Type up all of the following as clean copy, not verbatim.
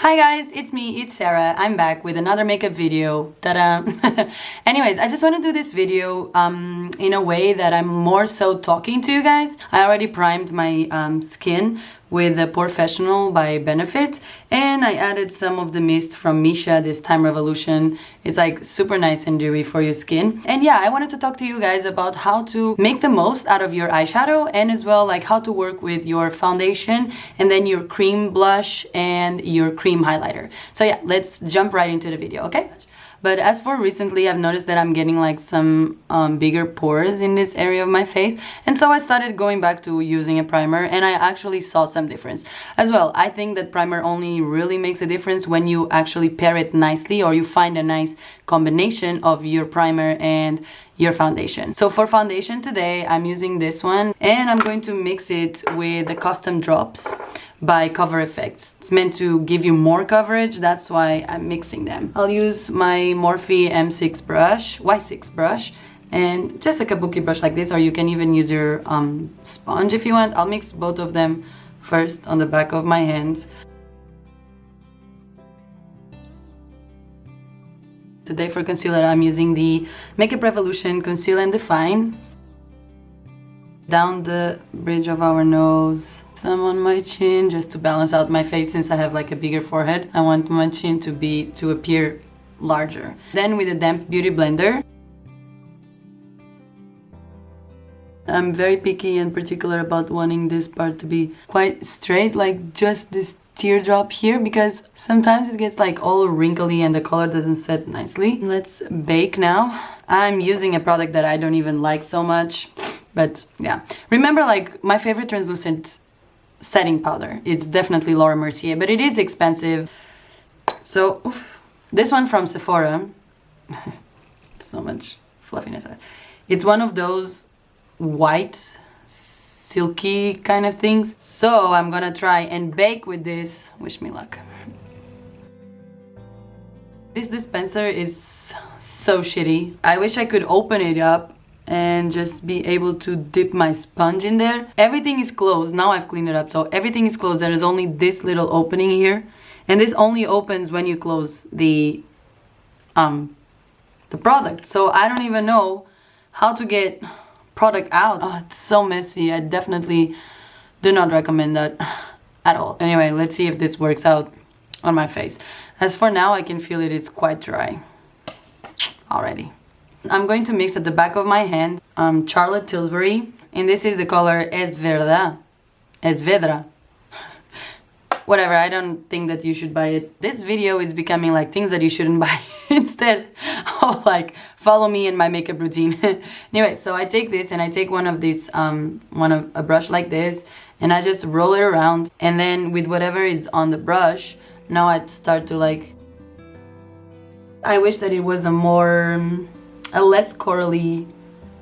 Hi guys, it's me, it's Sarah. I'm back with another makeup video. Ta-da! Anyways, I just want to do this video in a way that I'm more so talking to you guys. I already primed my skin with the Professional by Benefit, and I added some of the mist from Misha, this Time Revolution. It's like super nice and dewy for your skin. And yeah, I wanted to talk to you guys about how to make the most out of your eyeshadow, and as well like how to work with your foundation and then your cream blush and your cream highlighter. So yeah, let's jump right into the video, okay? But as for recently, I've noticed that I'm getting like some bigger pores in this area of my face. And so I started going back to using a primer, and I actually saw some difference. As well, I think that primer only really makes a difference when you actually pair it nicely, or you find a nice combination of your primer and your foundation. So for foundation today, I'm using this one, and I'm going to mix it with the Custom Drops by Cover Effects. It's meant to give you more coverage, that's why I'm mixing them. I'll use my Morphe M6 brush, Y6 brush, and just a kabuki brush like this, or you can even use your sponge if you want. I'll mix both of them first on the back of my hands. Today for concealer, I'm using the Makeup Revolution Conceal and Define. Down the bridge of our nose, some on my chin, just to balance out my face since I have like a bigger forehead. I want my chin to appear larger. Then with a damp beauty blender. I'm very picky and particular about wanting this part to be quite straight, like just this teardrop here, because sometimes it gets like all wrinkly and the color doesn't set nicely. Let's bake now. I'm using a product that I don't even like so much, but yeah. Remember, like, my favorite translucent setting powder, it's definitely Laura Mercier, but it is expensive. So this one from Sephora, so much fluffiness. It's one of those white silky kind of things. So I'm gonna try and bake with this. Wish me luck. This dispenser is so shitty. I wish I could open it up and just be able to dip my sponge in there. Everything is closed. Now I've cleaned it up, so everything is closed. There is only this little opening here, and this only opens when you close the product. So I don't even know how to get product out. Oh, it's so messy. I definitely do not recommend that at all. Anyway, let's see if this works out on my face. As for now, I can feel it's quite dry already. I'm going to mix at the back of my hand Charlotte Tilbury, and this is the color Es Vedra. Whatever, I don't think that you should buy it. This video is becoming like things that you shouldn't buy instead of like follow me in my makeup routine. Anyway, so I take this and I take one of these, a brush like this, and I just roll it around, and then with whatever is on the brush, now I start to like, I wish that it was a less corally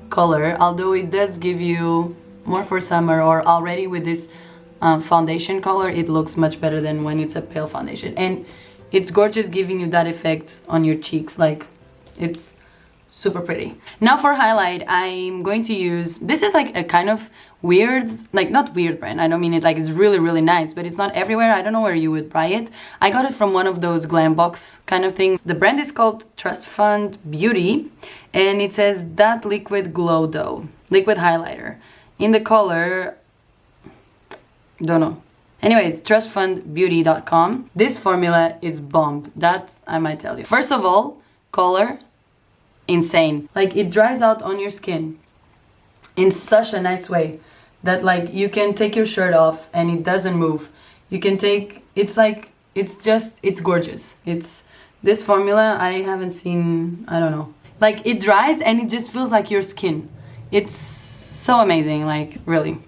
color, although it does give you more for summer, or already with this foundation color, it looks much better than when it's a pale foundation, and it's gorgeous, giving you that effect on your cheeks. Like, it's super pretty. Now for highlight, I'm going to use, this is like a kind of weird, like not weird brand, I don't mean it like it's really nice, but it's not everywhere. I don't know where you would buy it. I got it from one of those glam box kind of things. The brand is called Trust Fund Beauty, and it says that liquid glow dough, liquid highlighter in the color, don't know. Anyways, trustfundbeauty.com. This formula is bomb. That I might tell you. First of all, color, insane. Like, it dries out on your skin in such a nice way that like you can take your shirt off and it doesn't move. You can take, it's like, it's gorgeous. It's this formula I haven't seen, I don't know. Like, it dries and it just feels like your skin. It's so amazing, like, really.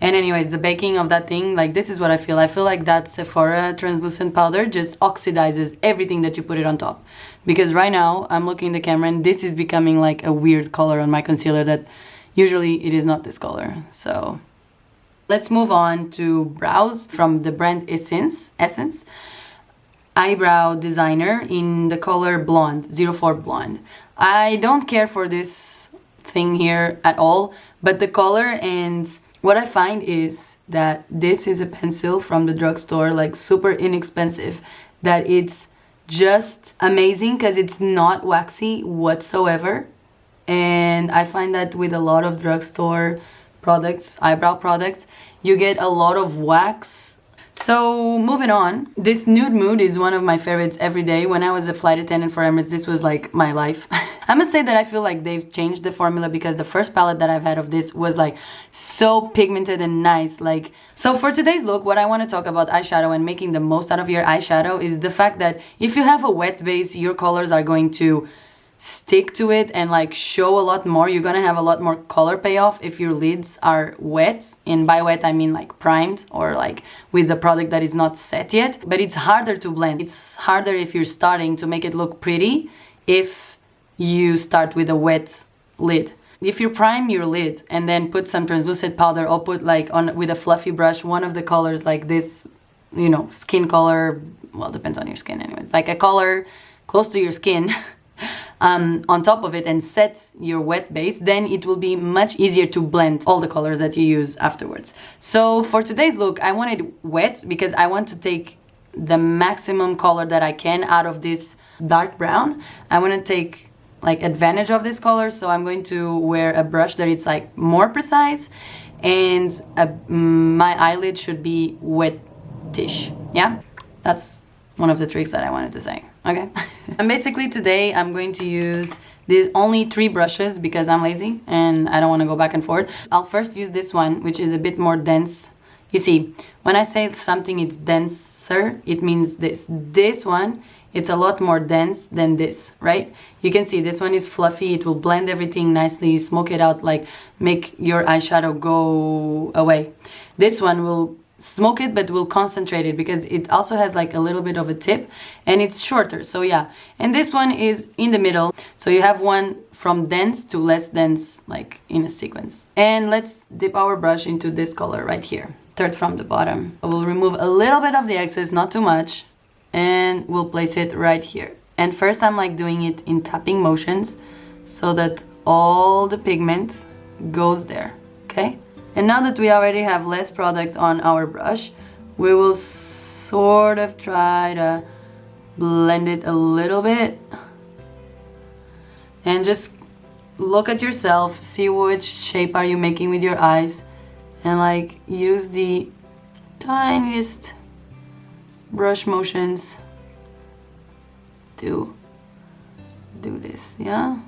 And anyways, the baking of that thing, like, this is what I feel. I feel like that Sephora translucent powder just oxidizes everything that you put it on top. Because right now, I'm looking at the camera and this is becoming like a weird color on my concealer that usually it is not this color. So let's move on to brows from the brand Essence Eyebrow Designer in the color Blonde, 04 Blonde. I don't care for this thing here at all, but the color and what I find is that this is a pencil from the drugstore, like super inexpensive, that it's just amazing because it's not waxy whatsoever. And I find that with a lot of drugstore products, eyebrow products, you get a lot of wax. So moving on, this Nude Mood is one of my favorites every day. When I was a flight attendant for Emirates, this was like my life. I must say that I feel like they've changed the formula, because the first palette that I've had of this was like so pigmented and nice. Like, so for today's look, what I want to talk about eyeshadow and making the most out of your eyeshadow is the fact that if you have a wet base, your colors are going to stick to it and like show a lot more. You're gonna have a lot more color payoff if your lids are wet, and by wet I mean like primed or like with the product that is not set yet. But it's harder to blend. It's harder if you're starting to make it look pretty if you start with a wet lid. If you prime your lid and then put some translucent powder, or put like on with a fluffy brush one of the colors like this, you know, skin color, well, depends on your skin anyways, like a color close to your skin, on top of it, and set your wet base, then it will be much easier to blend all the colors that you use afterwards. So for today's look, I want it wet because I want to take the maximum color that I can out of this dark brown. I want to take like advantage of this color, so I'm going to wear a brush that it's like more precise, and my eyelid should be wet-ish. Yeah, that's one of the tricks that I wanted to say. Okay. And basically today I'm going to use these only 3 brushes because I'm lazy and I don't want to go back and forth. I'll first use this one, which is a bit more dense. You see, when I say something it's denser, it means this. This one, it's a lot more dense than this, right? You can see this one is fluffy. It will blend everything nicely, smoke it out, like make your eyeshadow go away. This one will smoke it but will concentrate it because it also has like a little bit of a tip and it's shorter. So yeah, and this one is in the middle, so you have one from dense to less dense, like in a sequence. And let's dip our brush into this color right here, third from the bottom. We'll remove a little bit of the excess, not too much, and we'll place it right here. And first I'm like doing it in tapping motions so that all the pigment goes there. Okay. And now that we already have less product on our brush, we will sort of try to blend it a little bit. And just look at yourself, see which shape are you making with your eyes, and like use the tiniest brush motions to do this, yeah?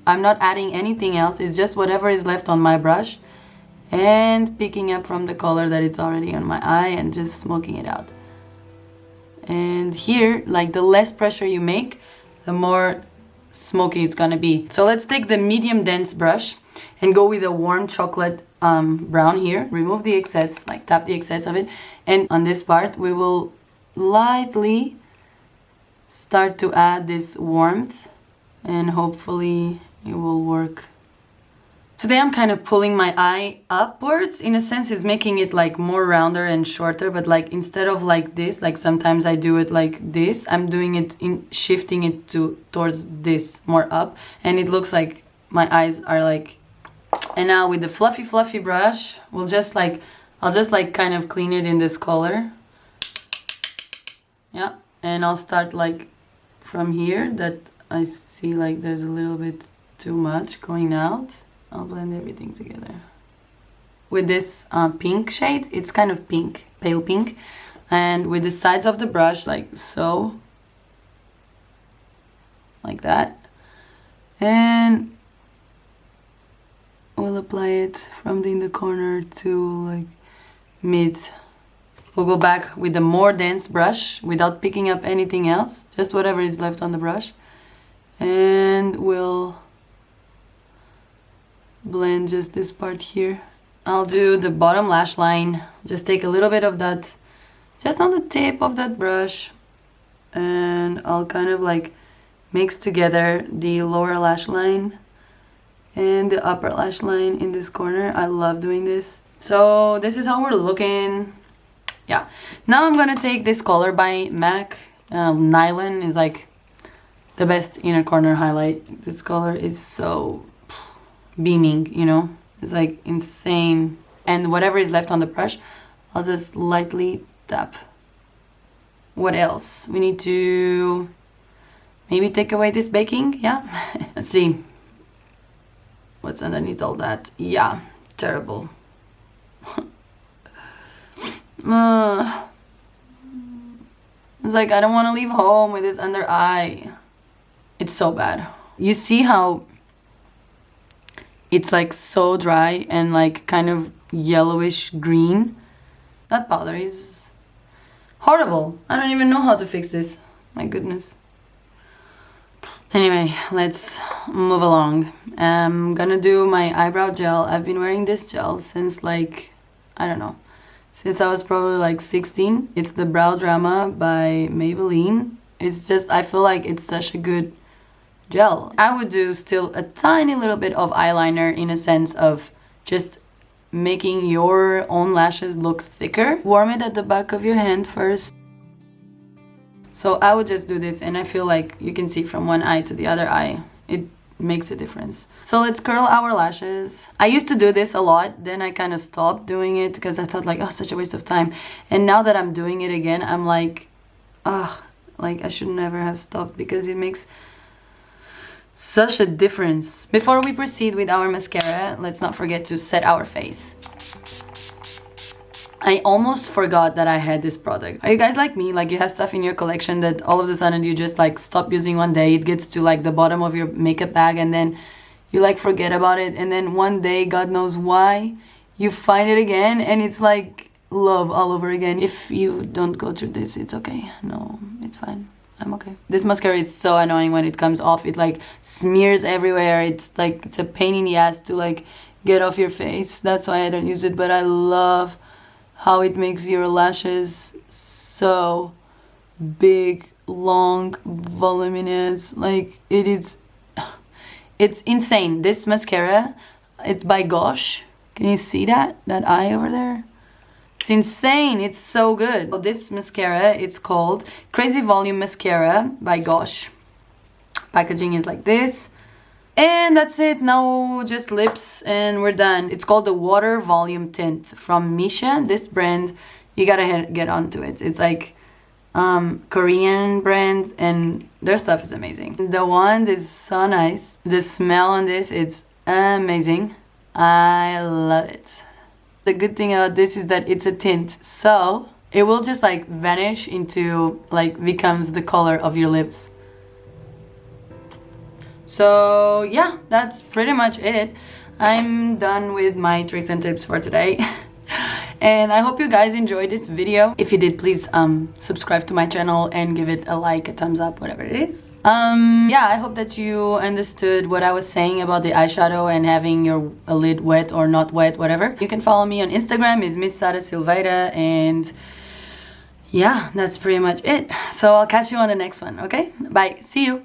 I'm not adding anything else, it's just whatever is left on my brush, and picking up from the color that it's already on my eye and just smoking it out. And here, like the less pressure you make, the more smoky it's gonna be. So let's take the medium dense brush and go with a warm chocolate brown here. Remove the excess, like tap the excess of it, and on this part we will lightly start to add this warmth, and hopefully it will work. Today I'm kind of pulling my eye upwards. In a sense, it's making it like more rounder and shorter, but like instead of like this, like sometimes I do it like this, I'm doing it in shifting it towards this, more up, and it looks like my eyes are like. And now with the fluffy brush, I'll just like kind of clean it in this color. Yeah, and I'll start like from here that I see like there's a little bit too much going out. I'll blend everything together. With this pink shade, it's kind of pink, pale pink. And with the sides of the brush, like so. Like that. And we'll apply it from in the corner to like mid. We'll go back with a more dense brush without picking up anything else. Just whatever is left on the brush. And we'll blend just this part here. I'll do the bottom lash line. Just take a little bit of that just on the tip of that brush, and I'll kind of like mix together the lower lash line and the upper lash line in this corner. I love doing this. So this is how we're looking. Yeah, now I'm gonna take this color by MAC. Nylon is like the best inner corner highlight. This color is so beaming, you know, it's like insane. and whatever is left on the brush, I'll just lightly tap. What else? We need to maybe take away this baking, yeah? Let's see. What's underneath all that? Yeah, terrible. It's like, I don't want to leave home with this under eye. It's so bad. You see how it's like so dry and like kind of yellowish green? That powder is horrible. I don't even know how to fix this. My goodness. Anyway, let's move along. I'm gonna do my eyebrow gel. I've been wearing this gel since like, I don't know, since I was probably like 16. It's the Brow Drama by Maybelline. It's just, I feel like it's such a good gel. I would do still a tiny little bit of eyeliner in a sense of just making your own lashes look thicker. Warm it at the back of your hand first. So I would just do this, and I feel like you can see from one eye to the other eye. It makes a difference. So let's curl our lashes. I used to do this a lot, then I kind of stopped doing it because I thought like, oh, such a waste of time. And now that I'm doing it again, I'm like, ah, like I should never have stopped because it makes such a difference. Before we proceed with our mascara, let's not forget to set our face. I almost forgot that I had this product. Are you guys like me? Like you have stuff in your collection that all of a sudden you just like stop using one day. It gets to like the bottom of your makeup bag and then you like forget about it. And then one day, God knows why, you find it again and it's like love all over again. If you don't go through this, it's okay. No, it's fine. I'm okay. This mascara is so annoying when it comes off. It like smears everywhere. It's like, it's a pain in the ass to like get off your face. That's why I don't use it, but I love how it makes your lashes so big, long, voluminous. Like it's insane. This mascara, it's by Gosh. Can you see that eye over there? It's insane. It's so good. Well, this mascara, it's called Crazy Volume Mascara by Gosh. Packaging is like this. And that's it. Now just lips and we're done. It's called the Water Volume Tint from Misha. This brand, you gotta get onto it. It's like Korean brand and their stuff is amazing. The wand is so nice. The smell on this, it's amazing. I love it. The good thing about this is that it's a tint, so it will just like vanish into like becomes the color of your lips. So yeah, that's pretty much it. I'm done with my tricks and tips for today. And I hope you guys enjoyed this video. If you did, please subscribe to my channel and give it a like, a thumbs up, whatever it is. Yeah, I hope that you understood what I was saying about the eyeshadow and having your lid wet or not wet, whatever. You can follow me on Instagram, is Miss Sara Silveira, and yeah, that's pretty much it. So I'll catch you on the next one, okay? Bye, see you.